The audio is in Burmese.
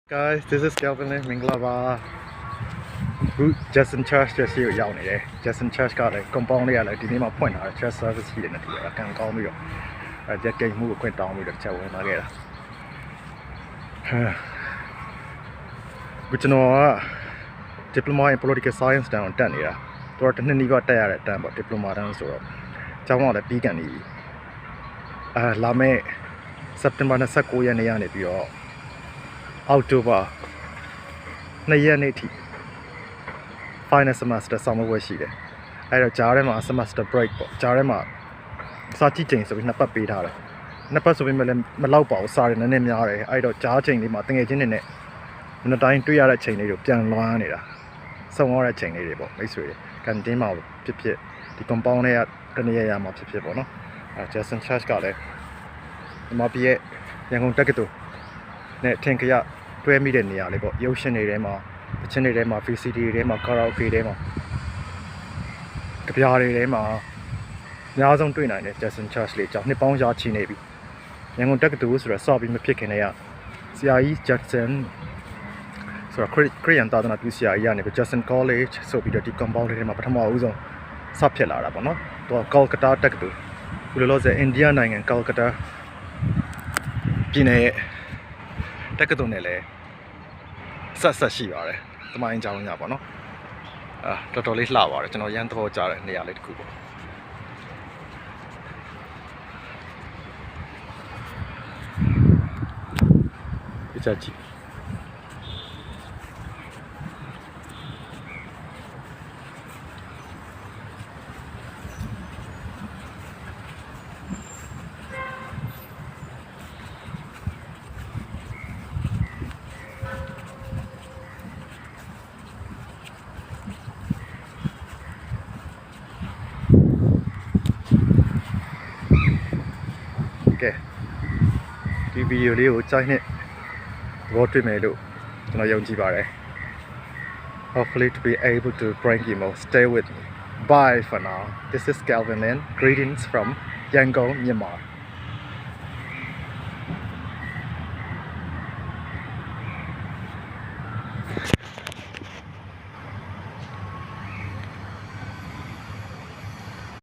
Guys, this is Kelvin Minglava. Justin Church just here young today. Justin Church got a compound here like the name of point our church service here in the I can call me. I just get move quite down with the chow and I get. But you know, diploma in political science down 10 here. Thought any got there at time, but diploma down so. Chow the big and Lame September Sakoya and if you October 2ရက်နေ့ထိ final semester ဆောင်းပွဲရှိတယ်အဲ့တော့ကြားထဲမှာ semester break ပေါ့ကြားထဲမှာစာကြည့်ချိန်ဆိုပြီးနှစ်ပတ်ပေးထားတယ်နှစ်ပတ်ဆိုပြီးလည်းမလောက်ပါဘူးစာရနည်းနည်းများတယ်အဲ့တော့ကြားချိန်လေးမှာတငယ်ချင်းတွေနဲ့မနေ့တိုင်းတွေ့ရတဲ့ချိန်လေးကိုပြန်လွှမ်းနေတာစုံရတဲ့ချိန်လေးတွေပေါ့မိတ်ဆွေတွေကန်တင်းမှာဖြစ်ဖြစ်ဒီ compound တွေကတနေ့ရမှာဖြစ်ဖြစ်ပေါ့နော်အဲ Justin Church ကလည်းဒီမှာပြည့်ရန်ကုန်တက္ကသိုလ်နဲ့ထင်ကြရတွဲမိတဲ့နေရာလေးပေါ့ရုပ်ရှင်တွေထဲမှာအချင်းတွေထဲမှာ VCD တွေထဲမှာ karaoke တွေထဲမှာကြပြားတွေထဲမှာအများဆုံးတွေ့နိုင်တယ် Justin Church လေးကြောင့်နှစ်ပေါင်းရာချီနေပြီရန်ကုန်တက္ကသိုလ်ဆိုတော့စပြီးမဖြစ်ခင်တည်းကဆရာကြီး Jackson ဆိုတော့ခရစ်ယာန်သာသနာပြုဆရာကြီးကနေပြီး Jackson College ဆိုပြီးတော့ဒီ compound လေးထဲမှာပထမဦးဆုံးစဖြစ်လာတာပေါ့နော်သူက Kolkata တက္ကသိုလ်ဘယ်လိုလဲဆိုအိန္ဒိယနိုင်ငံ Kolkata ပြည်နယ်ရဲ့တက္ကသိုလ်နဲ့လည်းဆက်ရှိပါတယ်။တမိုင်းကြောင်းညပေါ့နော်။တော်တော်လေးလှပါတယ်ကျွန်တော်ရမ်းသဘောကျတဲ့နေရာလေးတစ်ခုပေါ့။ဒီချက်ကြည့်ကဲဒီဗီဒီယိုလေးကိုကြိုက်နဲ့သဘောတွေ့မယ်လို့ကျွန်တော်ယုံကြည်ပါတယ် Hopefully to be able to bring you more. Stay with me. Bye for now. This is Kelvin Lin. Greetings from Yangon, Myanmar.